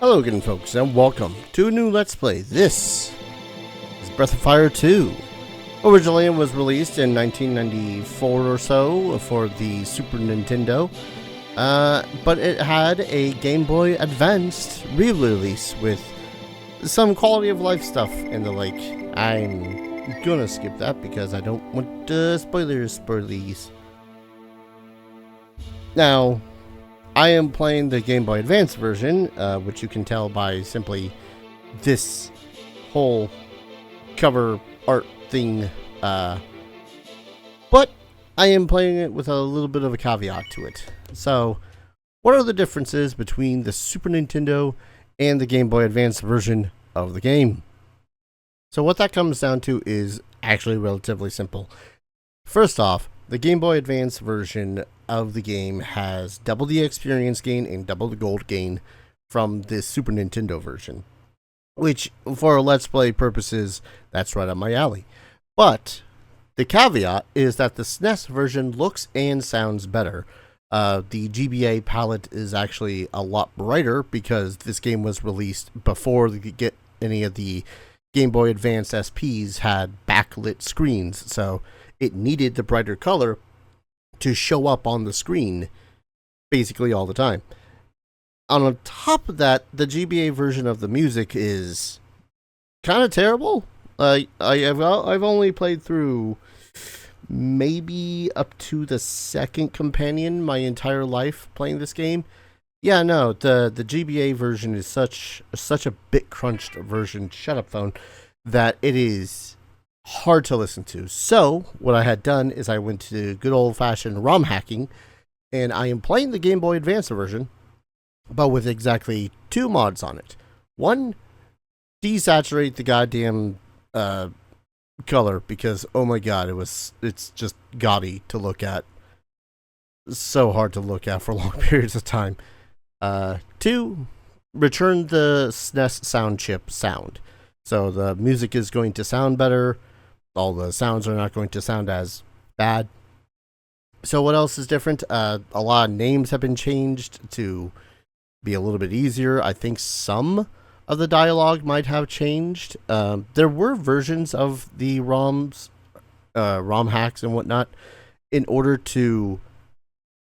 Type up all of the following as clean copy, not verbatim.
Hello again, folks, and welcome to a new Let's Play. This is Breath of Fire 2. Originally, it was released in 1994 or so for the Super Nintendo, but it had a Game Boy Advanced re-release with some quality of life stuff and the like. I'm gonna skip that because I don't want spoilies. Now, I am playing the Game Boy Advance version, which you can tell by simply this whole cover art thing. But I am playing it with a little bit of a caveat to it. So, what are the differences between the Super Nintendo and the Game Boy Advance version of the game? So what that comes down to is actually relatively simple. First off, the Game Boy Advance version of the game has double the experience gain and double the gold gain from the Super Nintendo version, which for Let's Play purposes, that's right up my alley. But the caveat is that the SNES version looks and sounds better. The GBA palette is actually a lot brighter because this game was released before any of the Game Boy Advance SPs had backlit screens, so it needed the brighter color to show up on the screen basically all the time. On top of that, the GBA version of the music is kind of terrible. I've only played through maybe up to the second companion my entire life playing this game. Yeah, no, the GBA version is such a bit crunched version, shut up phone, that it is hard to listen to. So, what I had done is I went to good old-fashioned ROM hacking, and I am playing the Game Boy Advance version, but with exactly two mods on it. One, desaturate the goddamn color, because, oh my god, it's just gaudy to look at. So hard to look at for long periods of time. Two, return the SNES sound chip sound. So the music is going to sound better. All the sounds are not going to sound as bad. So what else is different? A lot of names have been changed to be a little bit easier. I think some of the dialogue might have changed. There were versions of the ROM hacks and whatnot in order to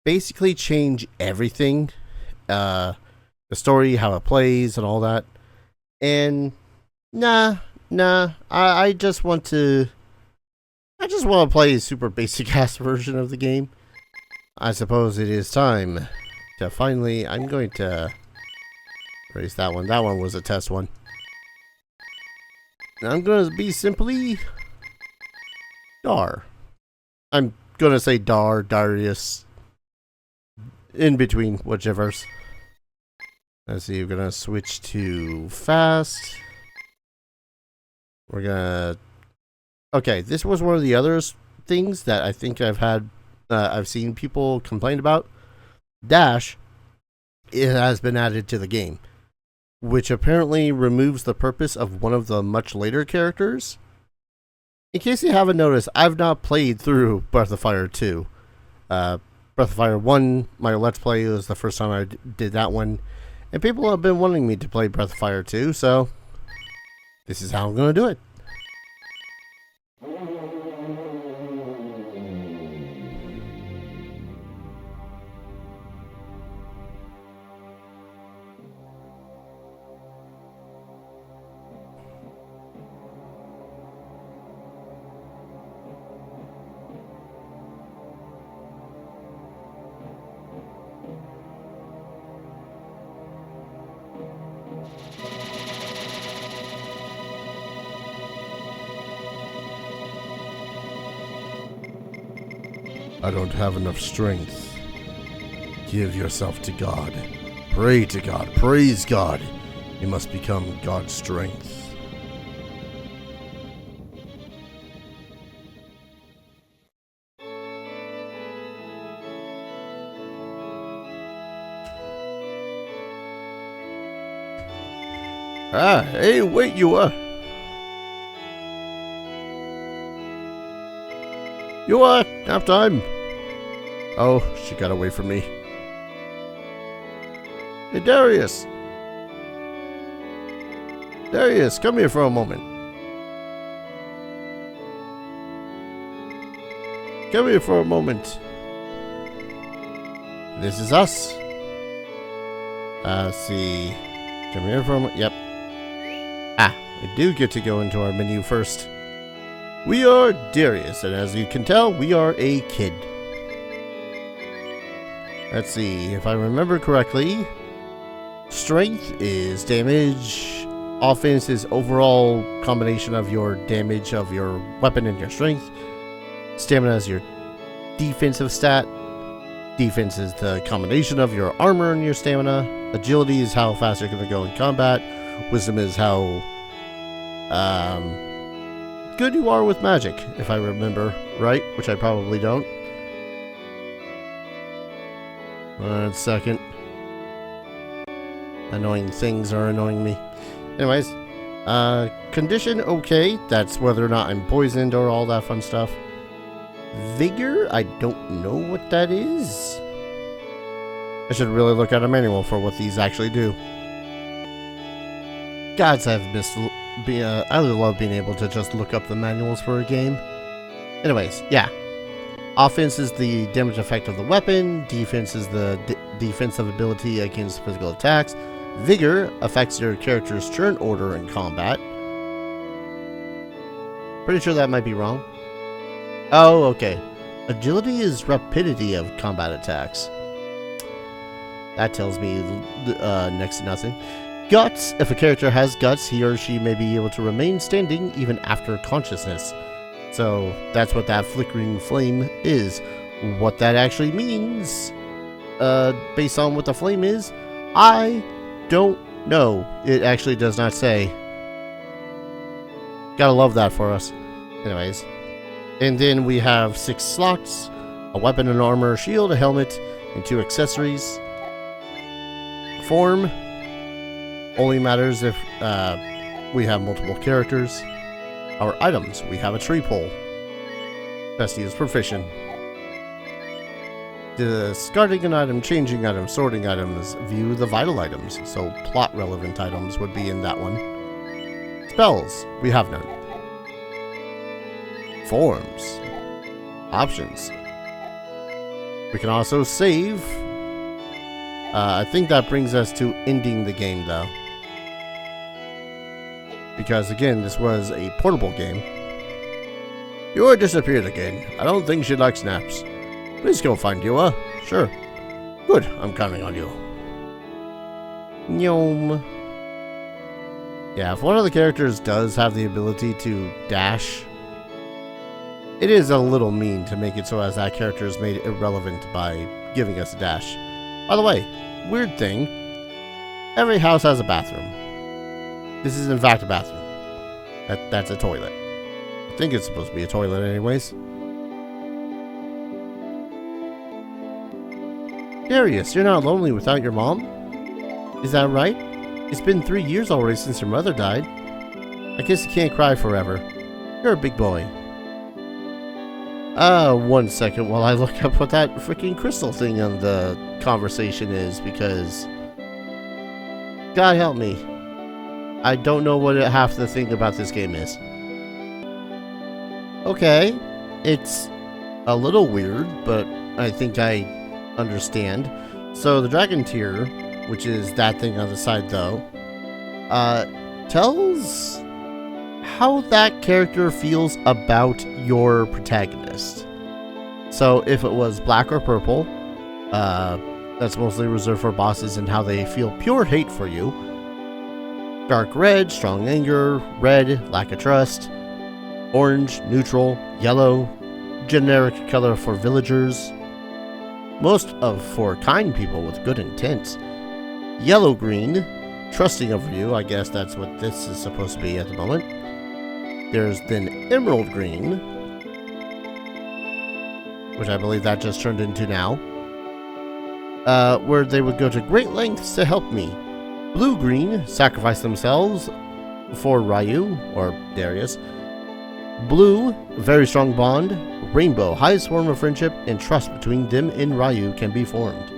basically change everything. The story, how it plays, and all that. And nah. I just want to play a super basic ass version of the game. I suppose it is time to finally. I'm going to erase that one. That one was a test one. I'm going to be simply Dar. I'm going to say Darius. In between, whichever's. Let's see, we're gonna switch to fast. We're gonna. Okay, this was one of the other things that I think I've seen people complain about. Dash, it has been added to the game, which apparently removes the purpose of one of the much later characters. In case you haven't noticed, I've not played through Breath of Fire 2. Breath of Fire 1, my Let's Play, was the first time I did that one. And people have been wanting me to play Breath of Fire 2, so this is how I'm going to do it. I don't have enough strength. Give yourself to God. Pray to God. Praise God. You must become God's strength. Ah, hey, wait, you are. Nap time. Oh, she got away from me. Hey, Darius. Darius, come here for a moment. Come here for a moment. This is us. Let's see. Come here for a moment. Yep. We do get to go into our menu first. We are Darius, and as you can tell, we are a kid. Let's see. If I remember correctly, strength is damage. Offense is overall combination of your damage of your weapon and your strength. Stamina is your defensive stat. Defense is the combination of your armor and your stamina. Agility is how fast you're going to go in combat. Wisdom is how good you are with magic, if I remember right, which I probably don't. 1 second. Annoying things are annoying me. Anyways, condition okay. That's whether or not I'm poisoned or all that fun stuff. Vigor, I don't know what that is. I should really look at a manual for what these actually do. Gods, I've missed. I love being able to just look up the manuals for a game. Anyways, yeah. Offense is the damage effect of the weapon. Defense is the defensive ability against physical attacks. Vigor affects your character's turn order in combat. Pretty sure that might be wrong. Oh, okay. Agility is rapidity of combat attacks. That tells me next to nothing. Guts. If a character has guts, he or she may be able to remain standing even after consciousness. So that's what that flickering flame is. What that actually means, based on what the flame is, I don't know. It actually does not say. Gotta love that for us. Anyways. And then we have 6 slots, a weapon and armor, shield, a helmet, and 2 accessories. Form only matters if we have multiple characters. Our items, we have a tree pole. Best use proficient. Discarding an item, changing items, sorting items, view the vital items. So plot relevant items would be in that one. Spells, we have none. Forms. Options. We can also save. I think that brings us to ending the game though. Because again, this was a portable game. Yua disappeared again. I don't think she likes naps. Please go find Yua. Sure. Good, I'm counting on you. Nyom. Yeah, if one of the characters does have the ability to dash, it is a little mean to make it so as that character is made irrelevant by giving us a dash. By the way, weird thing, every house has a bathroom. This is in fact a bathroom. That's a toilet. I think it's supposed to be a toilet anyways. Darius, you're not lonely without your mom? Is that right? It's been 3 years already since your mother died. I guess you can't cry forever. You're a big boy. 1 second while I look up what that freaking crystal thing on the conversation is, because God help me, I don't know what half the thing about this game is. Okay, it's a little weird, but I think I understand. So the dragon tier, which is that thing on the side though, tells how that character feels about your protagonist. So if it was black or purple, that's mostly reserved for bosses and how they feel pure hate for you. Dark red, strong anger. Red, lack of trust. Orange, neutral. Yellow, generic color for villagers, most of for kind people with good intent. Yellow-green, trusting over you. I guess that's what this is supposed to be at the moment. There's then emerald green, which I believe that just turned into now, where they would go to great lengths to help me. Blue-green, sacrifice themselves for Ryu, or Darius. Blue, very strong bond. Rainbow, highest form of friendship and trust between them and Ryu can be formed.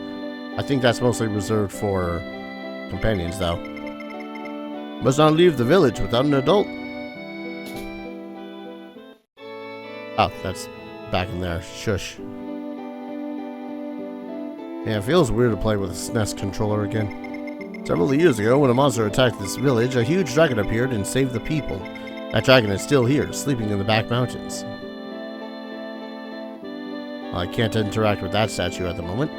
I think that's mostly reserved for companions though. Must not leave the village without an adult. Oh, that's back in there. Shush. Yeah, it feels weird to play with a SNES controller again. Several years ago, when a monster attacked this village, a huge dragon appeared and saved the people. That dragon is still here, sleeping in the back mountains. Well, I can't interact with that statue at the moment.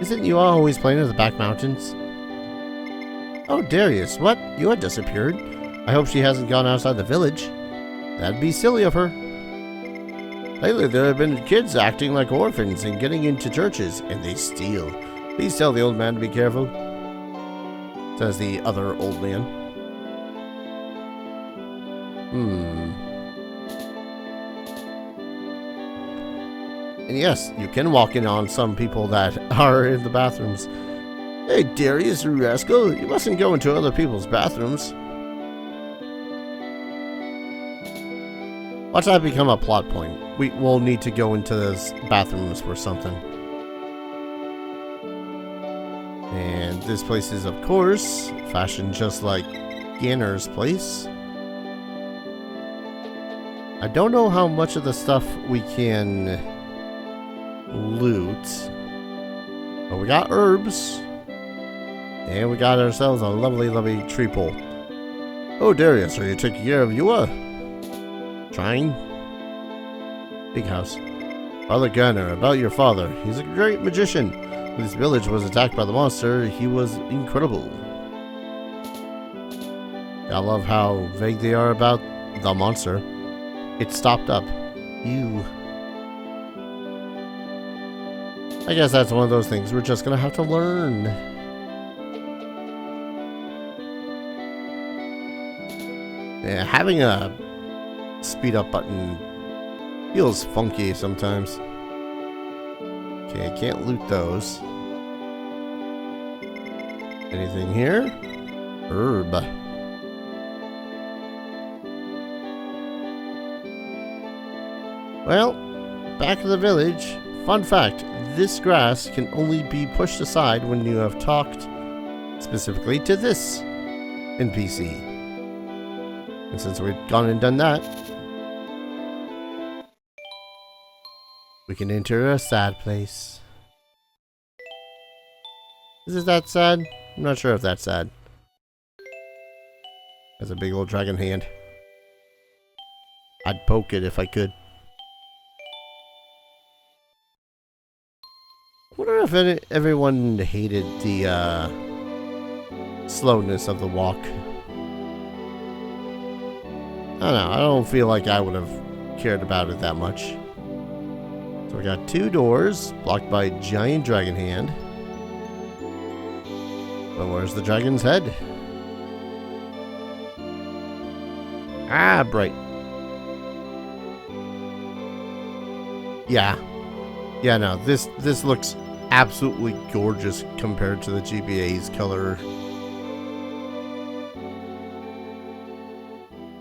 Isn't you always playing in the back mountains? Oh, Darius, what? You had disappeared. I hope she hasn't gone outside the village. That'd be silly of her. Lately, there have been kids acting like orphans and getting into churches, and they steal. Please tell the old man to be careful, says the other old man. And yes, you can walk in on some people that are in the bathrooms. Hey, Darius, you rascal, you mustn't go into other people's bathrooms. Watch that become a plot point. We will need to go into those bathrooms for something. And this place is, of course, fashioned just like Ganner's place. I don't know how much of the stuff we can loot. But we got herbs. And we got ourselves a lovely, lovely tree pole. Oh, Darius, are you taking care of Yua? Trying? Big house. Father Ganner, about your father. He's a great magician. When this village was attacked by the monster, he was incredible. I love how vague they are about the monster. It stopped up. Ew. I guess that's one of those things we're just gonna have to learn. Yeah, having a speed up button feels funky sometimes. Okay, I can't loot those. Anything here? Herb. Well, back to the village. Fun fact, this grass can only be pushed aside when you have talked specifically to this NPC. And since we've gone and done that, we can enter a sad place. Is it that sad? I'm not sure if that's sad. Has a big old dragon hand. I'd poke it if I could. I wonder if everyone hated the slowness of the walk. I don't know. I don't feel like I would have cared about it that much. So we got 2 doors blocked by a giant dragon hand. But where's the dragon's head? Ah, bright. Yeah. Yeah, no, this looks absolutely gorgeous compared to the GBA's color.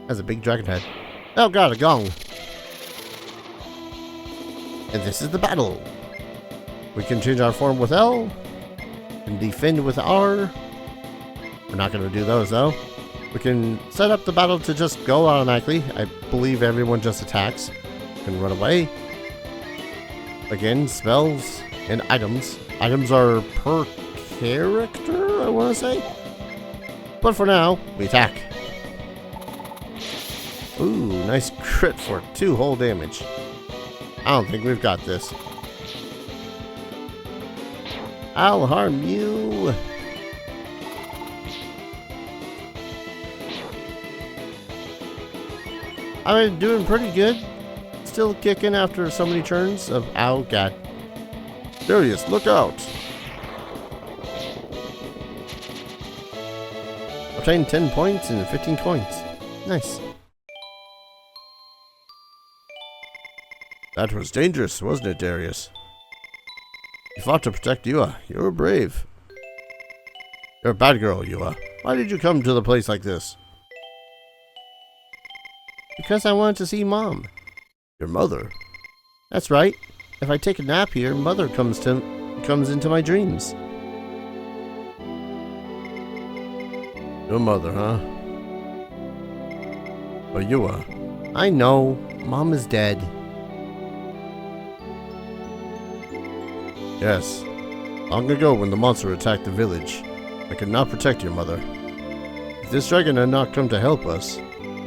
Has a big dragon head. Oh god, a gong. And this is the battle. We can change our form with L. And defend with R. We're not going to do those though. We can set up the battle to just go automatically. I believe everyone just attacks. Can run away. Again, spells and items. Items are per character, I want to say. But for now, we attack. Ooh, nice crit for 2 whole damage. I don't think we've got this. I'll harm you. I've been doing pretty good. Still kicking after so many turns of ow god. Darius, look out. Obtained 10 points and 15 coins. Nice. That was dangerous, wasn't it, Darius? You fought to protect Yua. You were brave. You're a bad girl, Yua. Why did you come to the place like this? Because I wanted to see Mom. Your mother? That's right. If I take a nap here, Mother comes into my dreams. Your mother, huh? But you are. I know. Mom is dead. Yes. Long ago when the monster attacked the village, I could not protect your mother. If this dragon had not come to help us,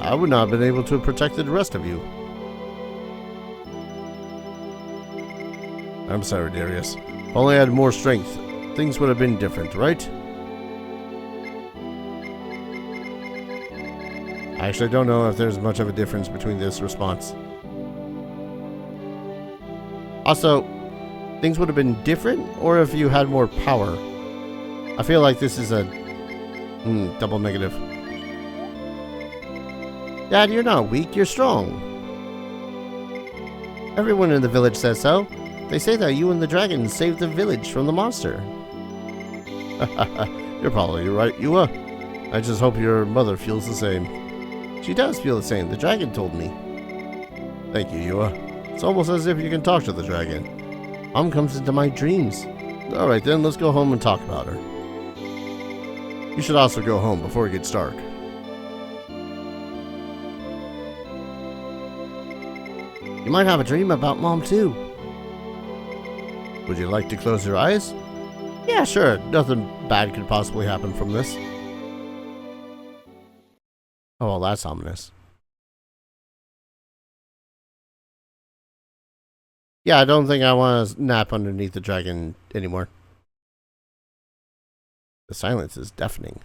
I would not have been able to have protected the rest of you. I'm sorry, Darius. If only I had more strength, things would have been different, right? I actually don't know if there's much of a difference between this response. Also, things would have been different, or if you had more power. I feel like this is a double negative. Dad, you're not weak, you're strong. Everyone in the village says so. They say that you and the dragon saved the village from the monster. You're probably right, Yua. I just hope your mother feels the same. She does feel the same, the dragon told me. Thank you, Yua. It's almost as if you can talk to the dragon. Mom comes into my dreams. Alright then, let's go home and talk about her. You should also go home before it gets dark. You might have a dream about Mom too. Would you like to close your eyes? Yeah, sure. Nothing bad could possibly happen from this. Oh, well, that's ominous. Yeah, I don't think I want to nap underneath the dragon anymore. The silence is deafening.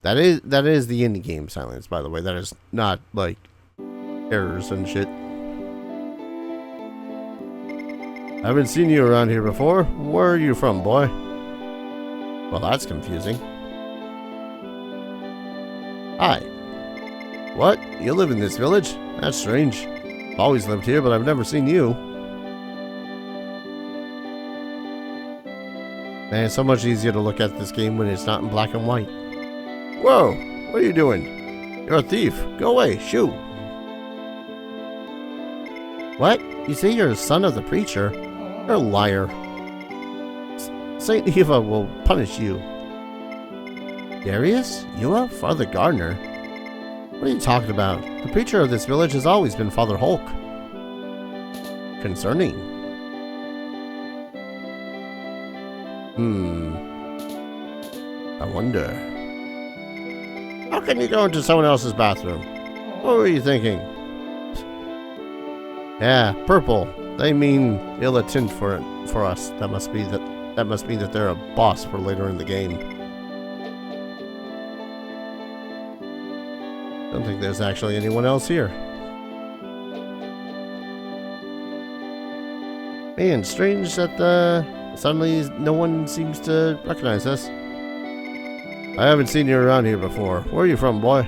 That is the indie game silence, by the way. That is not like errors and shit. I haven't seen you around here before. Where are you from, boy? Well, that's confusing. Hi. What? You live in this village? That's strange. I've always lived here, but I've never seen you. Man, it's so much easier to look at this game when it's not in black and white. Whoa! What are you doing? You're a thief. Go away. Shoo! What? You say you're a son of the preacher? You're a liar. Saint Eva will punish you. Darius? Yua? Father Gardner? What are you talking about? The preacher of this village has always been Father Hulk. Concerning. I wonder. How can you go into someone else's bathroom? What were you thinking? Yeah, purple. They mean ill intent for us. That must mean that they're a boss for later in the game. Don't think there's actually anyone else here. Man, strange that suddenly no one seems to recognize us. I haven't seen you around here before. Where are you from, boy?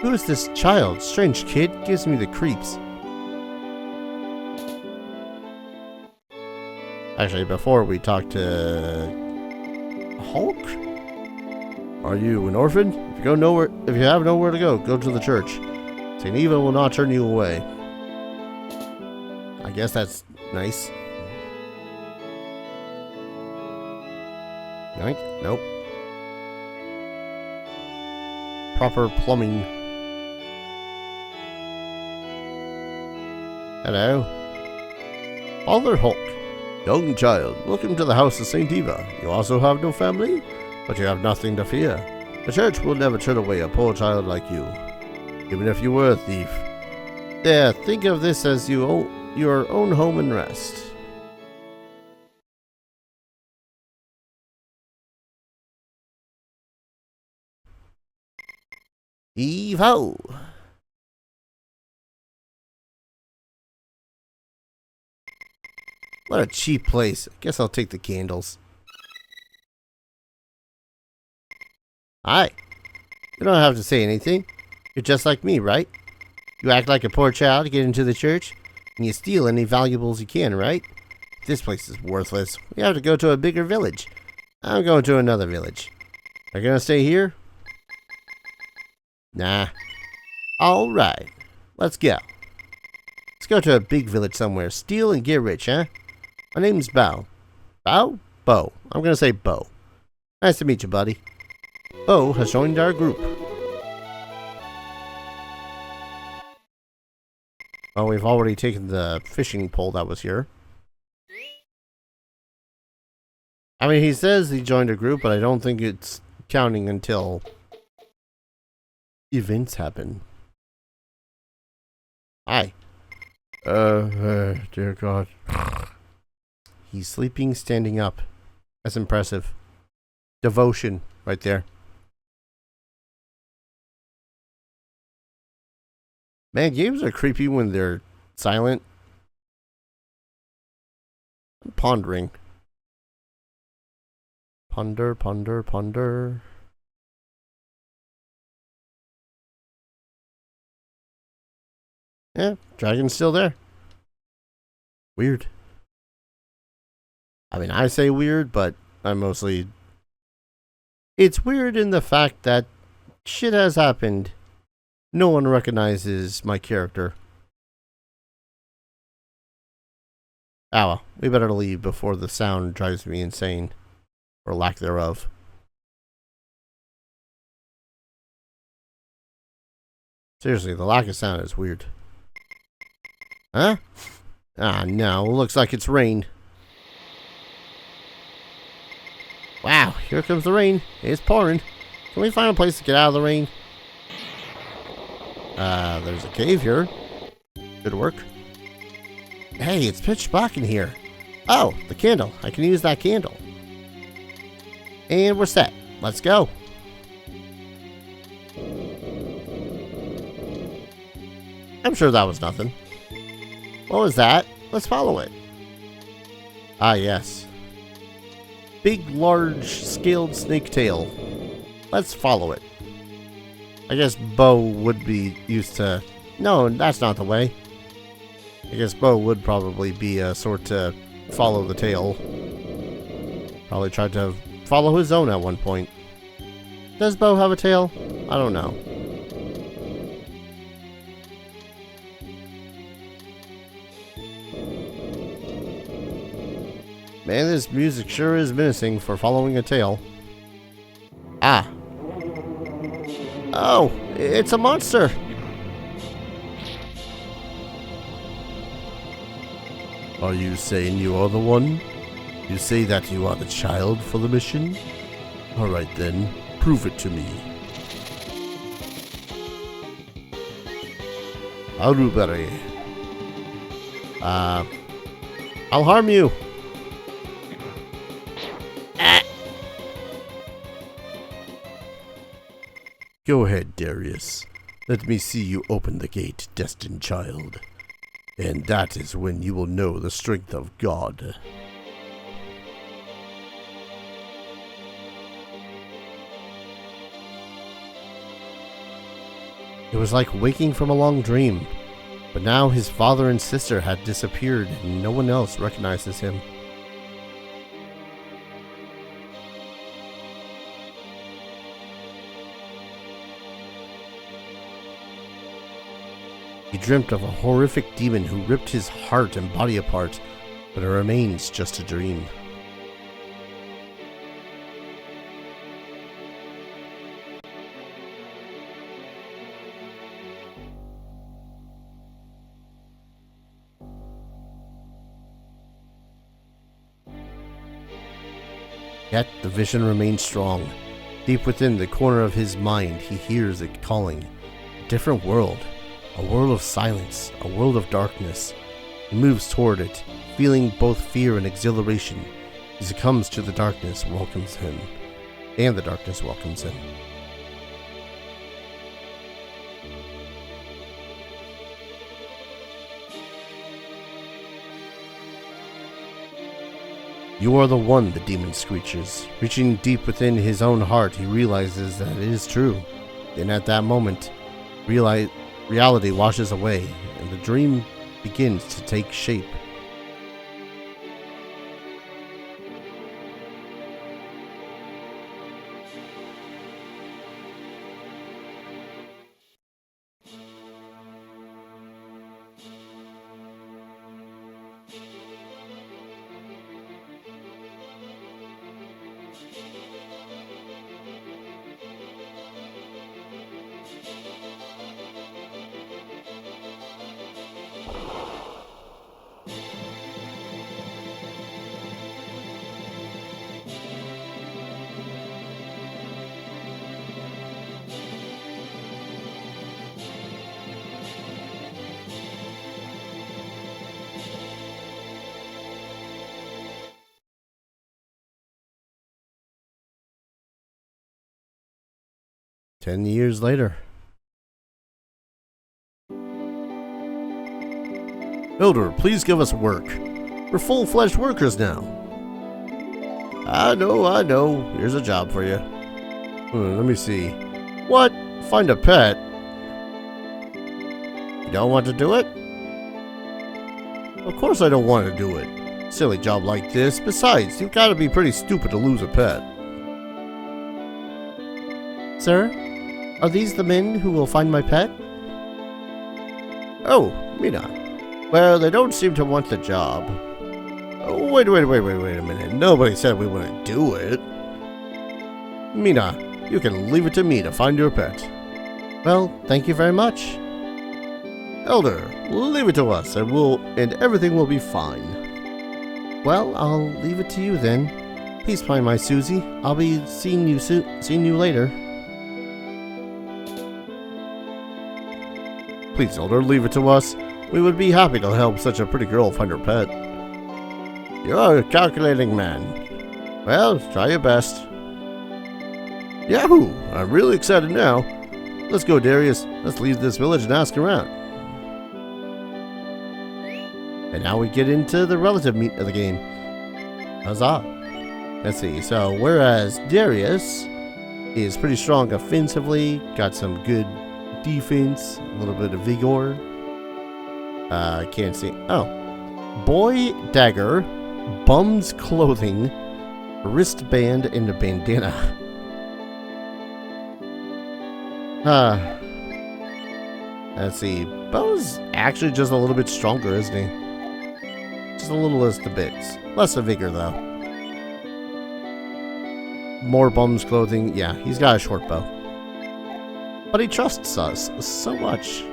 Who is this child? Strange kid. Gives me the creeps. Actually, before we talk to Hulk? Are you an orphan? If you have nowhere to go to the church. Saint Eva will not turn you away. I guess that's nice. Nope. Proper plumbing. Hello. Father Hulk. Young child, welcome to the house of Saint Eva. You also have no family? But you have nothing to fear. The church will never turn away a poor child like you, even if you were a thief. There, think of this as your own home and rest. Heave-ho! What a cheap place. Guess I'll take the candles. Hi. You don't have to say anything. You're just like me, right? You act like a poor child to get into the church, and you steal any valuables you can, right? This place is worthless. We have to go to a bigger village. I'm going to another village. Are you gonna stay here? Nah. Alright. Let's go. Let's go to a big village somewhere. Steal and get rich, huh? My name's Bao. Bow? Bo. I'm gonna say Bo. Nice to meet you, buddy. Bo has joined our group. Oh, we've already taken the fishing pole that was here. I mean, he says he joined a group, but I don't think it's counting until events happen. Hi. Dear God. He's sleeping, standing up. That's impressive. Devotion, right there. Man, games are creepy when they're silent. I'm pondering. Ponder, ponder, ponder. Yeah, dragon's still there. Weird. I mean, I say weird, but I'm mostly... It's weird in the fact that shit has happened. No one recognizes my character. Ah, well, we better leave before the sound drives me insane. Or lack thereof. Seriously, the lack of sound is weird. Huh? Ah, no. Looks like it's rain. Wow, here comes the rain. It's pouring. Can we find a place to get out of the rain? There's a cave here. Good work. Hey, it's pitch black in here. Oh, the candle. I can use that candle. And we're set. Let's go. I'm sure that was nothing. What was that? Let's follow it. Ah, yes. Big, large, scaled snake tail. Let's follow it. I guess Bo would be used to... No, that's not the way. I guess Bo would probably be a sort to follow the tail. Probably tried to follow his own at one point. Does Bo have a tail? I don't know. Man, this music sure is menacing for following a tail. Ah. Oh, it's a monster. Are you saying you are the one? You say that you are the child for the mission? Alright then, prove it to me. Aruberry. I'll harm you. Go ahead, Darius. Let me see you open the gate, destined child. And that is when you will know the strength of God. It was like waking from a long dream, but now his father and sister had disappeared and no one else recognizes him. He dreamt of a horrific demon who ripped his heart and body apart, but it remains just a dream. Yet the vision remains strong. Deep within the corner of his mind, he hears it calling. A different world. A world of silence. A world of darkness. He moves toward it, feeling both fear and exhilaration. He succumbs to the darkness, welcomes him. And the darkness welcomes him. You are the one, the demon screeches. Reaching deep within his own heart, he realizes that it is true. Then at that moment, reality washes away, and the dream begins to take shape. 10 years later. Elder, please give us work. We're full-fledged workers now. I know. Here's a job for you. Let me see. What? Find a pet? You don't want to do it? Of course I don't want to do it. Silly job like this. Besides, you've got to be pretty stupid to lose a pet. Sir, are these the men who will find my pet? Oh, Mina. Well, they don't seem to want the job. Oh, wait a minute. Nobody said we wouldn't do it. Mina, you can leave it to me to find your pet. Well, thank you very much. Elder, leave it to us and everything will be fine. Well, I'll leave it to you then. Please find my Susie. I'll be seeing you later. Please, Elder, leave it to us. We would be happy to help such a pretty girl find her pet. You're a calculating man. Well, try your best. Yahoo! I'm really excited now. Let's go, Darius. Let's leave this village and ask around. And now we get into the relative meat of the game. Huzzah! Let's see. So, whereas Darius is pretty strong offensively, got some good defense, a little bit of vigor. Can't see. Oh. Boy Dagger, Bum's Clothing, Wristband, and a Bandana. Let's see. Bo's actually just a little bit stronger, isn't he? Just a little less the bits. Less of vigor, though. More Bum's Clothing. Yeah, he's got a short bow. But he trusts us so much.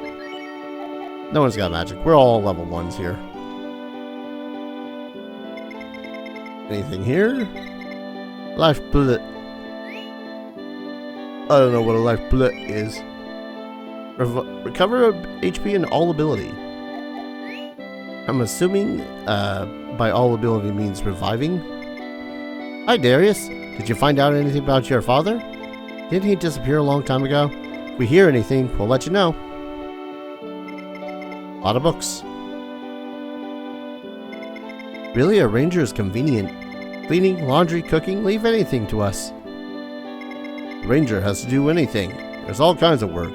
No one's got magic. We're all level 1s here. Anything here? Life bullet. I don't know what a life bullet is. Recover HP and all ability. I'm assuming by all ability means reviving. Hi, Darius. Did you find out anything about your father? Didn't he disappear a long time ago? If we hear anything, we'll let you know. A lot of books. Really, a ranger is convenient. Cleaning, laundry, cooking, leave anything to us. A ranger has to do anything. There's all kinds of work.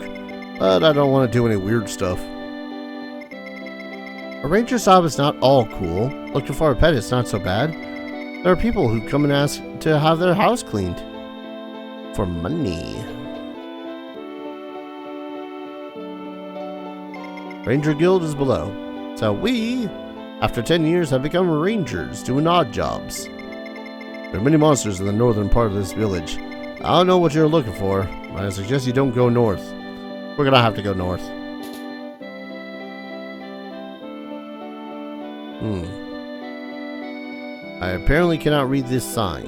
But I don't want to do any weird stuff. A ranger's job is not all cool. Looking for a pet is not so bad. There are people who come and ask to have their house cleaned. For money. Ranger Guild is below. So we, after 10 years, have become rangers doing odd jobs. There are many monsters in the northern part of this village. I don't know what you're looking for, but I suggest you don't go north. We're gonna have to go north. I apparently cannot read this sign,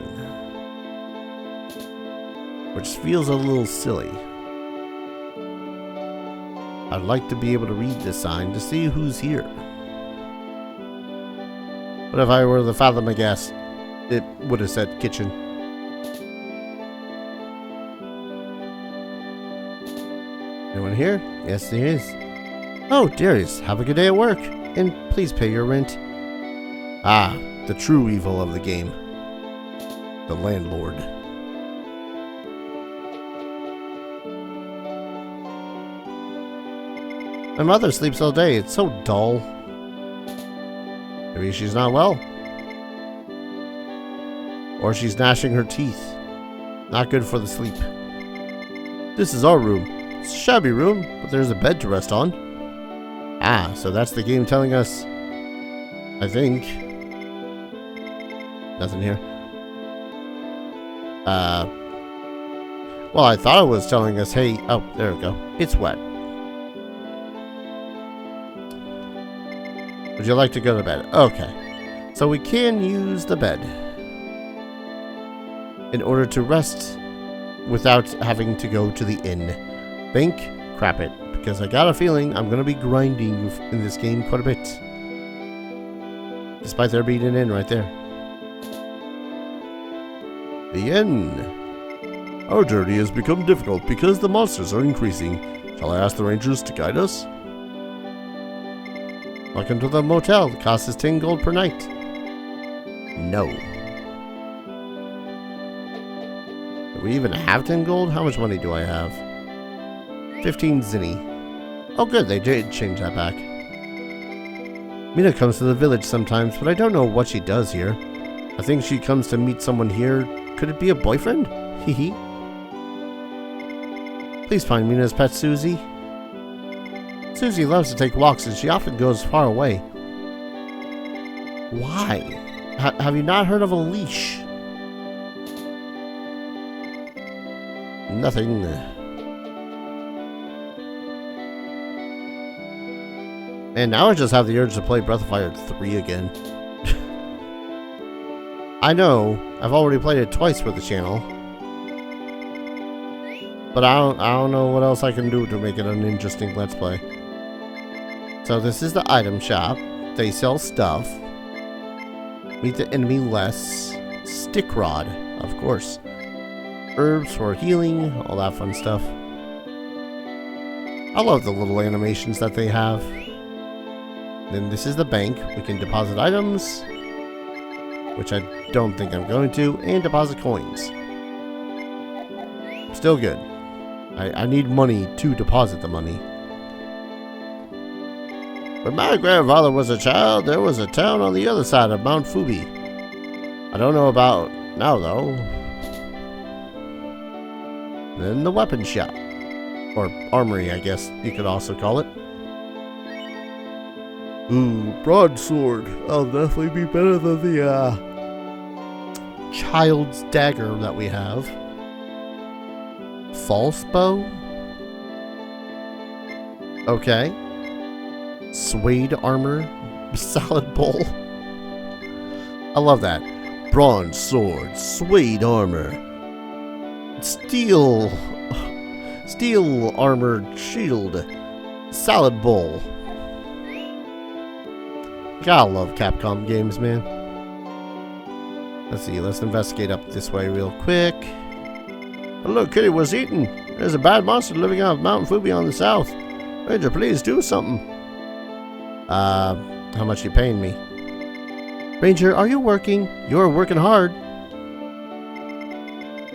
which feels a little silly. I'd like to be able to read this sign to see who's here. But if I were the fathom, I guess it would have said kitchen. Anyone here? Yes, there is. Oh, Darius, have a good day at work, and please pay your rent. Ah, the true evil of the game. The landlord. My mother sleeps all day. It's so dull. Maybe she's not well. Or she's gnashing her teeth. Not good for the sleep. This is our room. It's a shabby room, but there's a bed to rest on. Ah, so that's the game telling us, I think. Nothing here. Well, I thought it was telling us, hey, oh, there we go. It's wet. Would you like to go to bed? Okay. So we can use the bed in order to rest without having to go to the inn. Think, crap it, because I got a feeling I'm going to be grinding in this game quite a bit. Despite there being an inn right there. The inn. Our journey has become difficult because the monsters are increasing. Shall I ask the rangers to guide us? Welcome to the motel. The cost is 10 gold per night. No. Do we even have 10 gold? How much money do I have? 15 zinni. Oh good, they did change that back. Mina comes to the village sometimes, but I don't know what she does here. I think she comes to meet someone here. Could it be a boyfriend? Hehe. Please find Mina's pet Susie. Susie loves to take walks and she often goes far away. Why? Have you not heard of a leash? Nothing. And now I just have the urge to play Breath of Fire 3 again. I know, I've already played it twice for the channel. But I don't know what else I can do to make it an interesting Let's Play. So this is the item shop. They sell stuff. Meet the enemy less. Stick rod, of course. Herbs for healing, all that fun stuff. I love the little animations that they have. Then this is the bank. We can deposit items, which I don't think I'm going to, and deposit coins. Still good. I need money to deposit the money. When my grandfather was a child, there was a town on the other side of Mount Fubi. I don't know about now, though. Then the weapon shop. Or armory, I guess you could also call it. Ooh, broadsword. That'll definitely be better than the, child's dagger that we have. False bow? Okay. Suede armor. Salad bowl. I love that. Bronze sword. Suede armor. Steel armored shield. Salad bowl. Gotta love Capcom games, man. Let's see, let's investigate up this way real quick. Oh, look, Kitty was eaten. There's a bad monster living on Mount Fubi on the south. Ranger, please do something. How much you paying me? Ranger, are you working? You're working hard.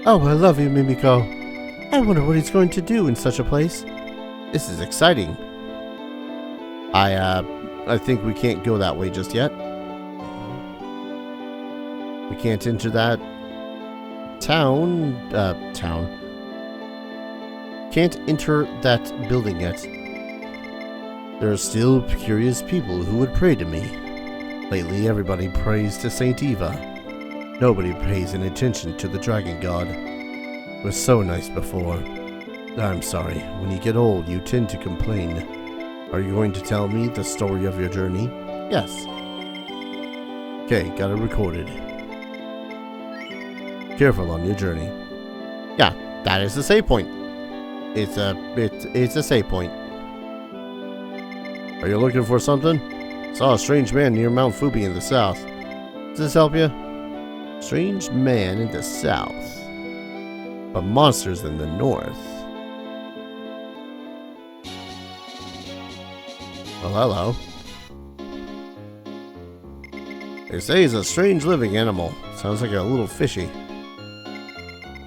Oh, I love you, Mimiko. I wonder what he's going to do in such a place. This is exciting. I think we can't go that way just yet. We can't enter that town. Can't enter that building yet. There are still curious people who would pray to me. Lately, everybody prays to Saint Eva. Nobody pays any attention to the dragon god. It was so nice before. I'm sorry, when you get old, you tend to complain. Are you going to tell me the story of your journey? Yes. Okay, got it recorded. Careful on your journey. Yeah, that is the save point. It's a save point. Are you looking for something? Saw a strange man near Mount Fubi in the south. Does this help you? Strange man in the south, but monsters in the north. Well, hello. They say he's a strange living animal. Sounds like a little fishy.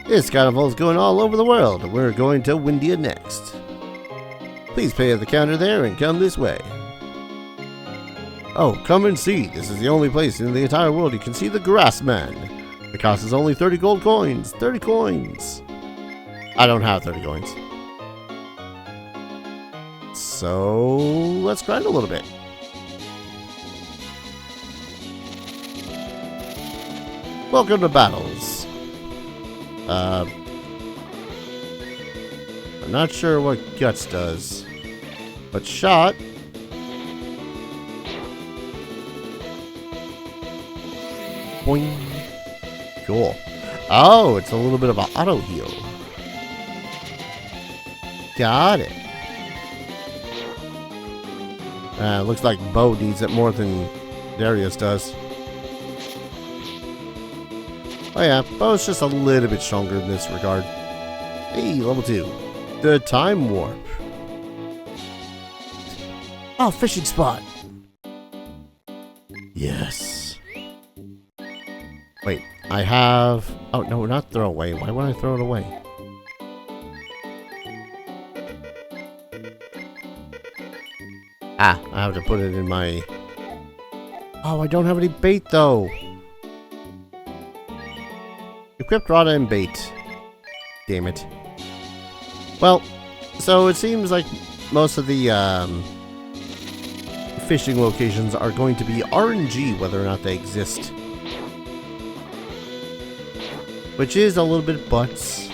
This carnival's going all over the world. We're going to Windia next. Please pay at the counter there and come this way. Oh, come and see. This is the only place in the entire world you can see the grass man. The cost is only 30 gold coins. 30 coins. I don't have 30 coins. So, let's grind a little bit. Welcome to battles. I'm not sure what Guts does, but Shot. Boing. Cool. Oh, it's a little bit of an auto heal. Got it. Looks like Bo needs it more than Darius does. Oh yeah, Bo's just a little bit stronger in this regard. Hey, level 2. The Time Warp. Oh, fishing spot. Yes. Wait, I have... Oh, no, not throw away. Why would I throw it away? Ah, I have to put it in my... Oh, I don't have any bait, though. Equipped rod and bait. Damn it. Well, so it seems like most of the fishing locations are going to be RNG whether or not they exist. Which is a little bit butts.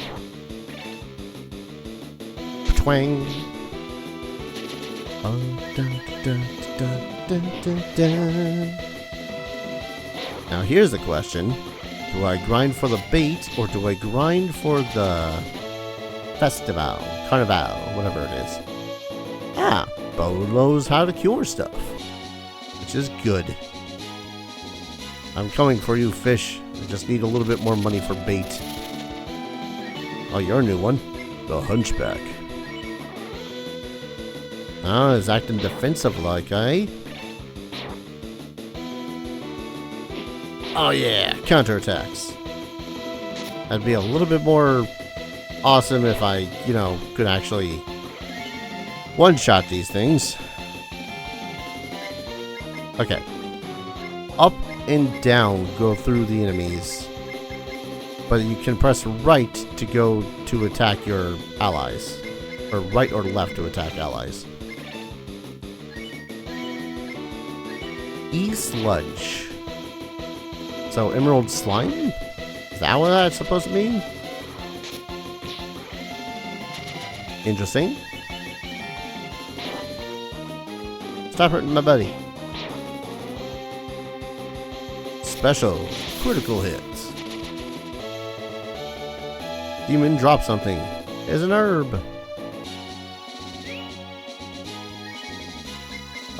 Twang. Now here's the question. Do I grind for the bait, or do I grind for the festival, carnival, whatever it is? Ah, Bo knows how to cure stuff, which is good. I'm coming for you, fish. I just need a little bit more money for bait. Oh, you're a new one. The Hunchback. Ah, he's acting defensive like, eh? Oh yeah, counterattacks. That'd be a little bit more awesome if I, you know, could actually one-shot these things. Okay. Up and down go through the enemies. But you can press right to go to attack your allies. Or right or left to attack allies. E-Sludge. So, Emerald Slime? Is that what that's supposed to mean? Interesting. Stop hurting my buddy. Special. Critical hits. Demon drop something. Is an herb.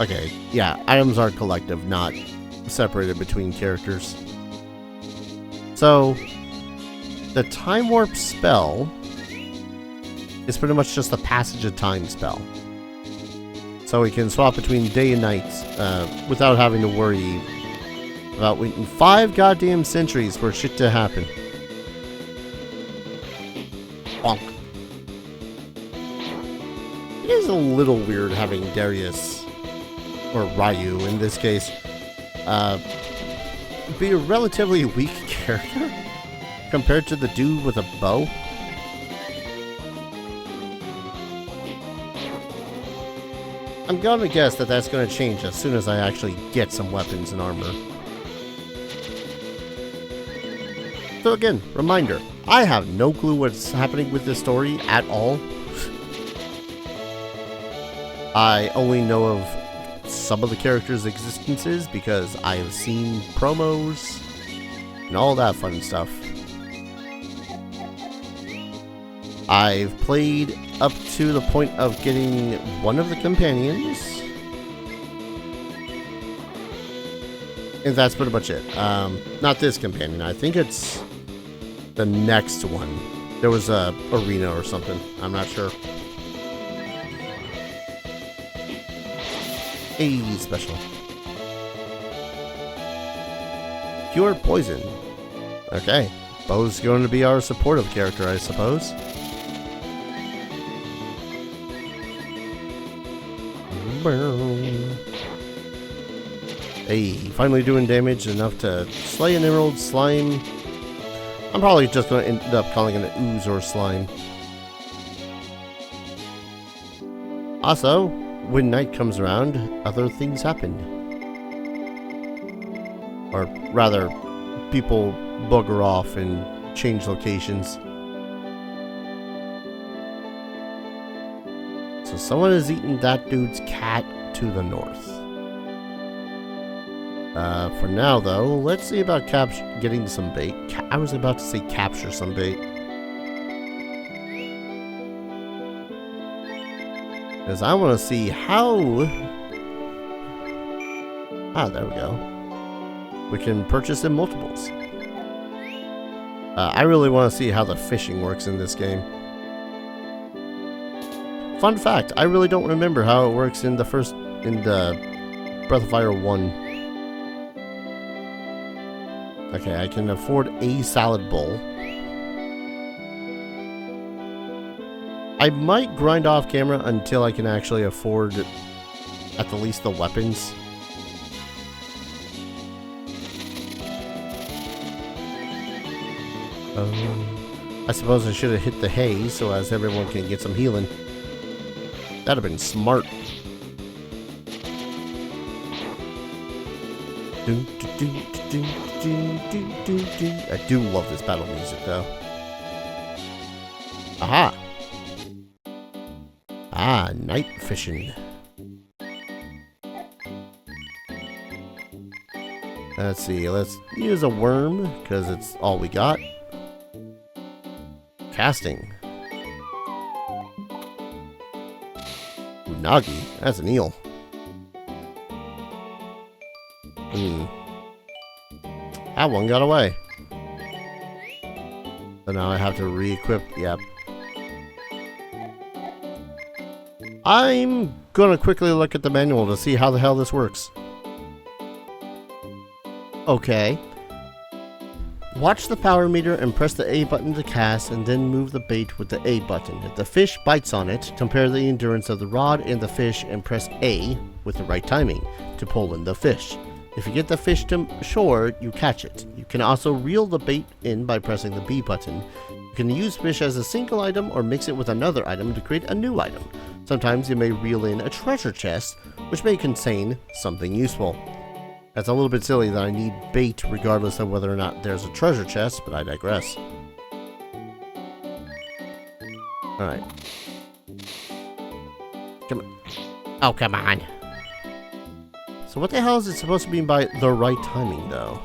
Okay, yeah, items are collective, not separated between characters. So, the Time Warp spell is pretty much just a passage of time spell. So we can swap between day and night without having to worry about waiting 5 goddamn centuries for shit to happen. Bonk. It is a little weird having Darius, or Ryu in this case, be a relatively weak character compared to the dude with a bow. I'm gonna guess that that's gonna change as soon as I actually get some weapons and armor. So again, reminder, I have no clue what's happening with this story at all. I only know of some of the characters' existences because I have seen promos and all that fun stuff. I've played up to the point of getting one of the companions, and that's pretty much it. Not this companion. I think it's the next one. There was a arena or something. I'm not sure. A special. Cure poison. Okay. Bo's going to be our supportive character, I suppose. Hey, finally doing damage enough to slay an Emerald Slime. I'm probably just going to end up calling it an Ooze or Slime. Also, when night comes around, other things happen. Or rather, people bugger off and change locations. So someone has eaten that dude's cat to the north. For now, though, let's see about getting some bait. I was about to say capture some bait. Because I want to see how... Ah, there we go. We can purchase in multiples. I really want to see how the fishing works in this game. fun fact, I really don't remember how it works in the Breath of Fire 1. Okay, I can afford a salad bowl. I might grind off camera until I can actually afford at the least the weapons. I suppose I should have hit the hay so as everyone can get some healing. That'd have been smart. I do love this battle music though. Aha! Ah, night fishing. Let's see, let's use a worm because it's all we got. Casting. Unagi, that's an eel. That one got away. So now I have to re-equip, yep. I'm gonna quickly look at the manual to see how the hell this works. Okay. Watch the power meter and press the A button to cast, and then move the bait with the A button. If the fish bites on it, compare the endurance of the rod and the fish and press A with the right timing to pull in the fish. If you get the fish to shore, you catch it. You can also reel the bait in by pressing the B button. You can use fish as a single item or mix it with another item to create a new item. Sometimes you may reel in a treasure chest, which may contain something useful. That's a little bit silly that I need bait regardless of whether or not there's a treasure chest, but I digress. Alright. Come on. Oh, come on. So what the hell is it supposed to mean by the right timing, though?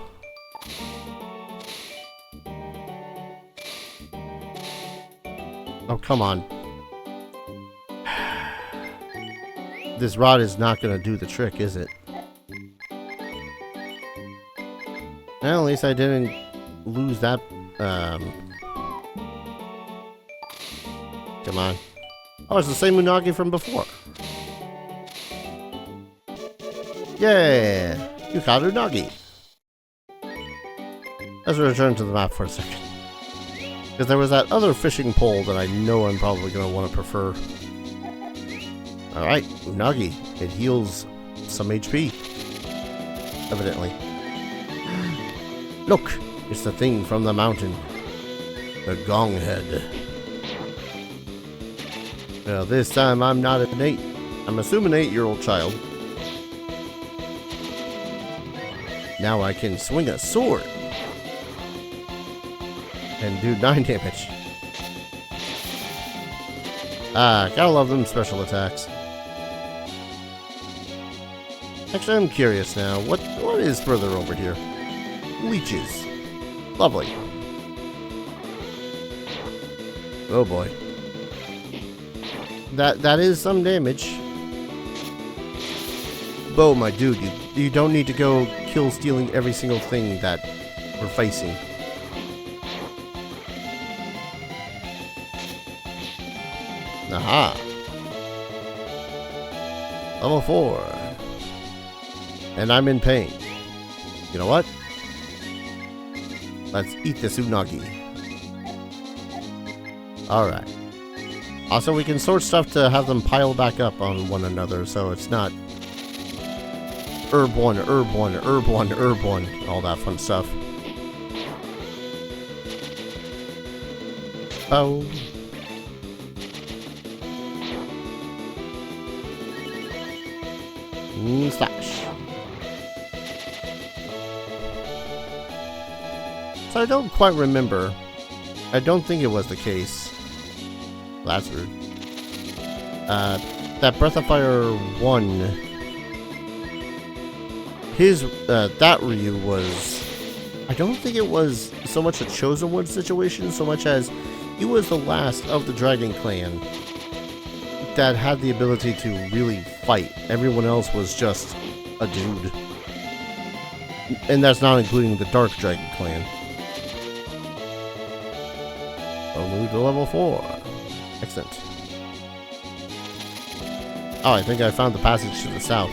Oh, come on. This rod is not going to do the trick, is it? Well, at least I didn't lose that, Come on. Oh, it's the same Unagi from before. Yeah! You caught Unagi. Let's return to the map for a second. Because there was that other fishing pole that I know I'm probably going to want to prefer. Alright, Unagi. It heals some HP. Evidently. Look! It's the thing from the mountain. The gong head. Well, this time I'm not an 8. I'm assuming 8-year-old child. Now I can swing a sword. And do 9 damage. Ah, gotta love them special attacks. Actually, I'm curious now. What is further over here? Leeches. Lovely. Oh boy. That is some damage. Bo, my dude, you don't need to go kill stealing every single thing that we're facing. Aha. Level 4. And I'm in pain. You know what? Let's eat this unagi. Alright. Also, we can sort stuff to have them pile back up on one another, so it's not herb 1, herb 1, herb 1, herb 1, all that fun stuff. Oh. Slash. So I don't quite remember. I don't think it was the case. That's rude. That Breath of Fire 1, that Ryu was, I don't think it was so much a Chosen One situation, so much as he was the last of the Dragon Clan that had the ability to really fight. Everyone else was just a dude. And that's not including the Dark Dragon Clan. I'll move to level 4. Excellent. Oh, I think I found the passage to the south.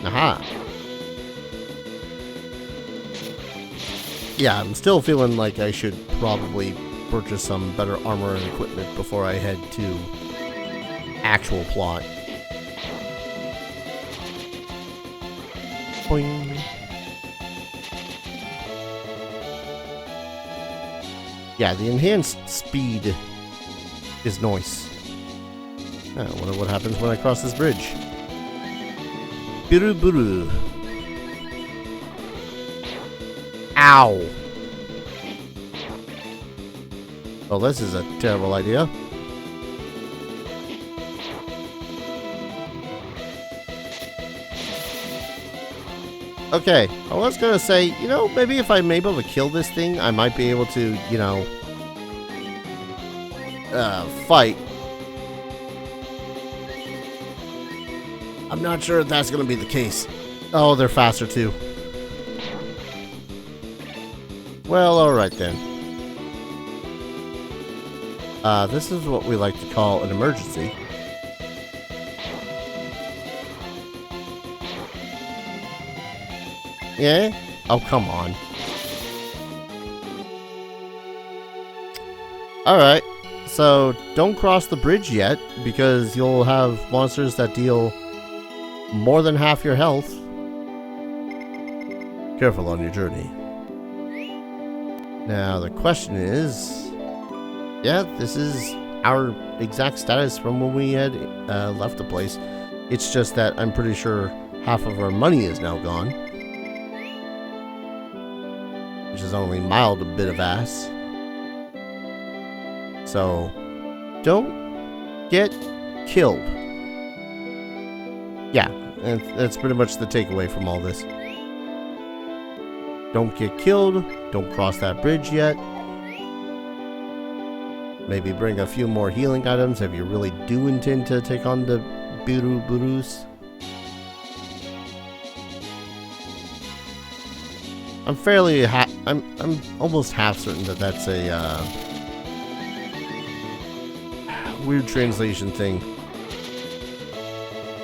Aha. Yeah, I'm still feeling like I should probably purchase some better armor and equipment before I head to actual plot. Boing. Yeah, the enhanced speed is nice. I wonder what happens when I cross this bridge. Biru buru. Ow! Oh, this is a terrible idea. Okay, I was gonna say, you know, maybe if I'm able to kill this thing, I might be able to, you know, fight. I'm not sure if that's gonna be the case. Oh, they're faster too. Well, alright then. This is what we like to call an emergency. Yeah? Oh, come on. Alright, so don't cross the bridge yet, because you'll have monsters that deal more than half your health. Careful on your journey. Now, the question is... yeah, this is our exact status from when we had left the place. It's just that I'm pretty sure half of our money is now gone. Which is only mild a bit of ass. So, don't get killed. Yeah, that's pretty much the takeaway from all this. Don't get killed, don't cross that bridge yet. Maybe bring a few more healing items if you really do intend to take on the Biru Burus. I'm almost half certain that that's a weird translation thing.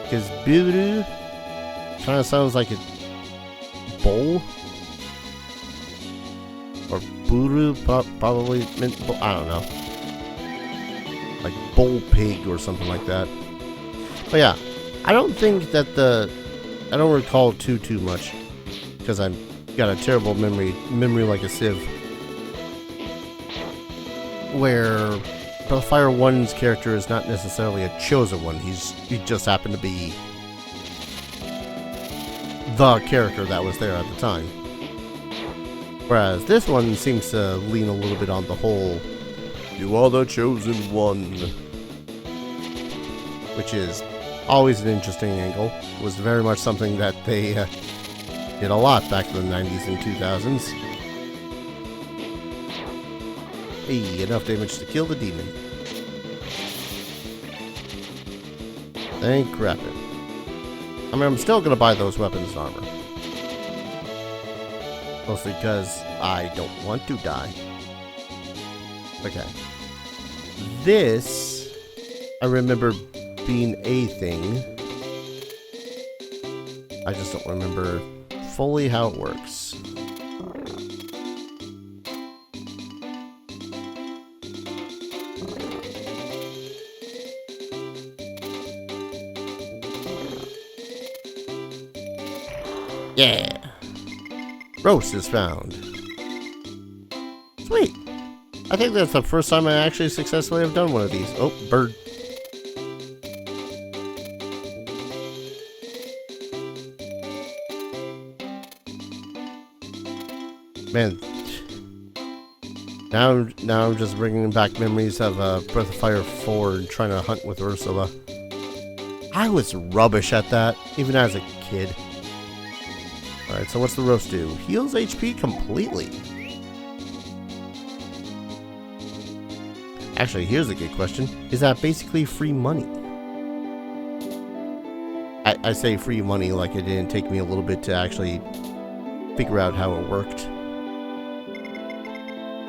Because Biru kind of sounds like a bowl. Or Buru probably meant, I don't know. Like bull pig or something like that. But yeah, I don't think that I don't recall too much. Because I'm got a terrible memory like a sieve. Where Breath of Fire 1's character is not necessarily a chosen one. He just happened to be the character that was there at the time. Whereas this one seems to lean a little bit on the whole, you are the chosen one. Which is always an interesting angle. It was very much something that they did a lot back in the 90s and 2000s. Hey, enough damage to kill the demon. Thank crappin'. I mean, I'm still gonna buy those weapons and armor. Mostly because I don't want to die. Okay. This, I remember being a thing. I just don't remember fully how it works. Yeah! Roast is found. Sweet! I think that's the first time I actually successfully have done one of these. Oh, bird. Man. Now I'm just bringing back memories of Breath of Fire 4 and trying to hunt with Ursula. I was rubbish at that, even as a kid. Alright, so what's the roast do? Heals HP completely. Actually, here's a good question. Is that basically free money? I say free money like it didn't take me a little bit to actually figure out how it worked.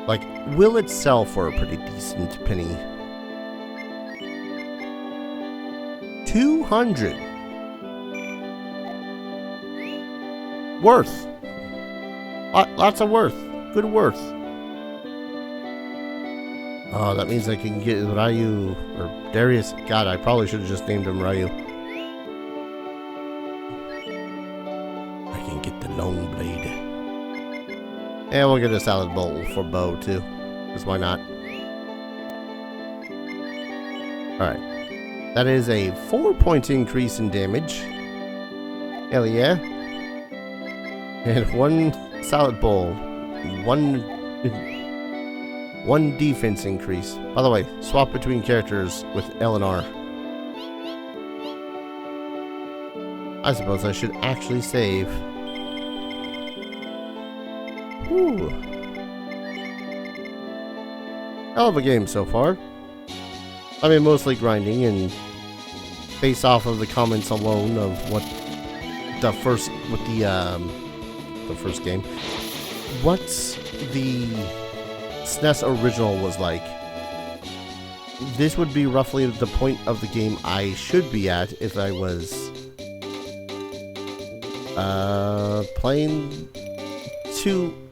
Like, will it sell for a pretty decent penny? 200. Worth. Lots of worth. Good worth. Oh, that means I can get Ryu or Darius. God, I probably should have just named him Ryu. I can get the long blade. And we'll get a salad bowl for Bo too. Because why not? Alright. That is a 4-point increase in damage. Hell yeah. And 1 salad bowl. 1 defense increase. By the way, swap between characters with L and R. I suppose I should actually save. Whew. Hell of a game so far. I mean, mostly grinding and based off of the comments alone of what the first game. What's the SNES original was like? This would be roughly the point of the game I should be at if I was playing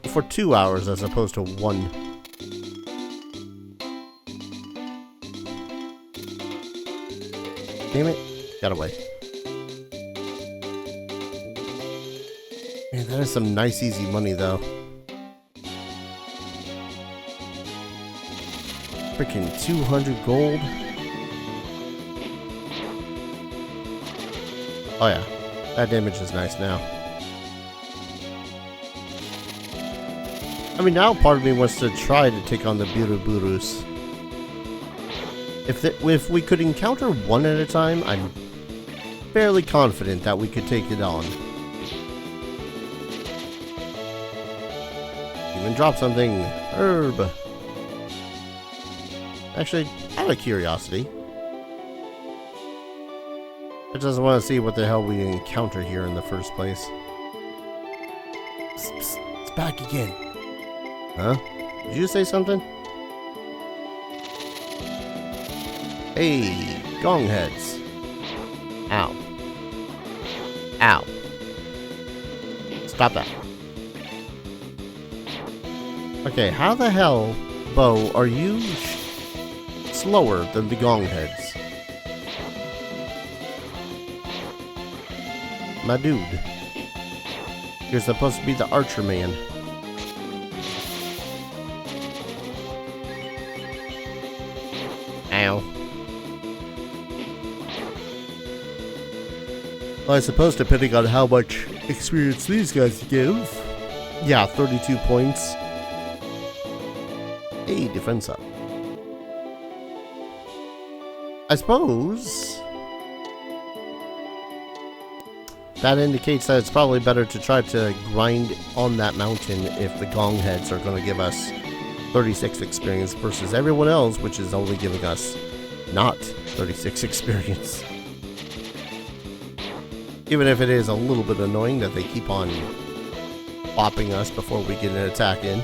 for 2 hours as opposed to 1. Damn it. Got away. Man, that is some nice easy money though. Freaking 200 gold. Oh yeah. That damage is nice now. I mean, now part of me wants to try to take on the Biruburus. If we could encounter one at a time, I'm fairly confident that we could take it on. Even drop something. Herb. Actually, out of curiosity. I just want to see what the hell we encounter here in the first place. Psst, psst, it's back again. Huh? Did you say something? Hey, gong heads. Ow. Ow. Stop that. Okay, how the hell, Bo, are you slower than the gong heads? My dude. You're supposed to be the archer man. Ow. Well, I suppose depending on how much experience these guys give. Yeah, 32 points. Hey, defense up. I suppose that indicates that it's probably better to try to grind on that mountain if the gong heads are going to give us 36 experience versus everyone else, which is only giving us not 36 experience. Even if it is a little bit annoying that they keep on bopping us before we get an attack in.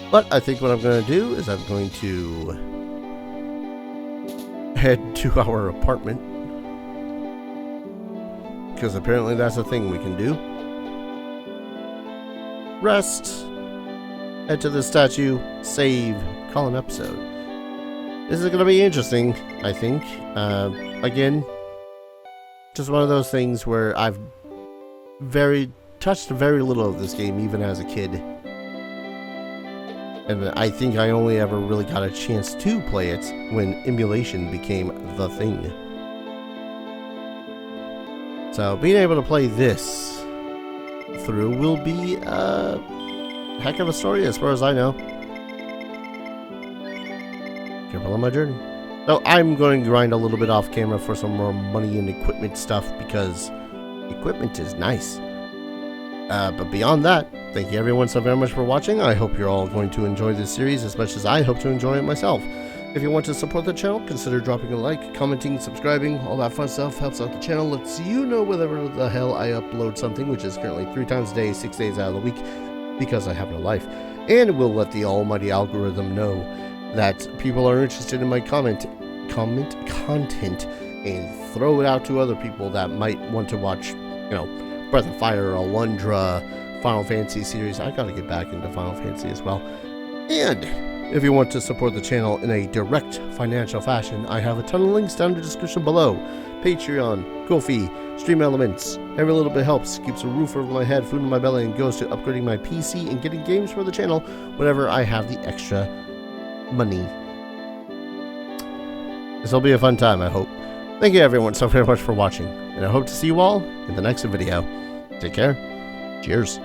But I think what I'm going to do is I'm going to head to our apartment. Because apparently that's a thing we can do. Rest. Head to the statue. Save. Call an episode. This is going to be interesting, I think. Again, just one of those things where I've touched very little of this game, even as a kid. And I think I only ever really got a chance to play it when emulation became the thing. So being able to play this through will be a heck of a story as far as I know. Careful on my journey. So I'm going to grind a little bit off camera for some more money and equipment stuff because equipment is nice. But beyond that, thank you everyone so very much for watching. I hope you're all going to enjoy this series as much as I hope to enjoy it myself. If you want to support the channel, consider dropping a like, commenting, subscribing, all that fun stuff helps out the channel. Lets you know whenever the hell I upload something, which is currently 3 times a day, 6 days out of the week, because I have no life. And will let the almighty algorithm know that people are interested in my content comment content and throw it out to other people that might want to watch, Breath of Fire, Alundra, Final Fantasy series. I gotta get back into Final Fantasy as well. And if you want to support the channel in a direct financial fashion, I have a ton of links down in the description below. Patreon, Ko-fi, Stream Elements. Every little bit helps, keeps a roof over my head, food in my belly, and goes to upgrading my PC and getting games for the channel whenever I have the extra money. This will be a fun time, I hope. Thank you everyone so very much for watching, and I hope to see you all in the next video. Take care. Cheers.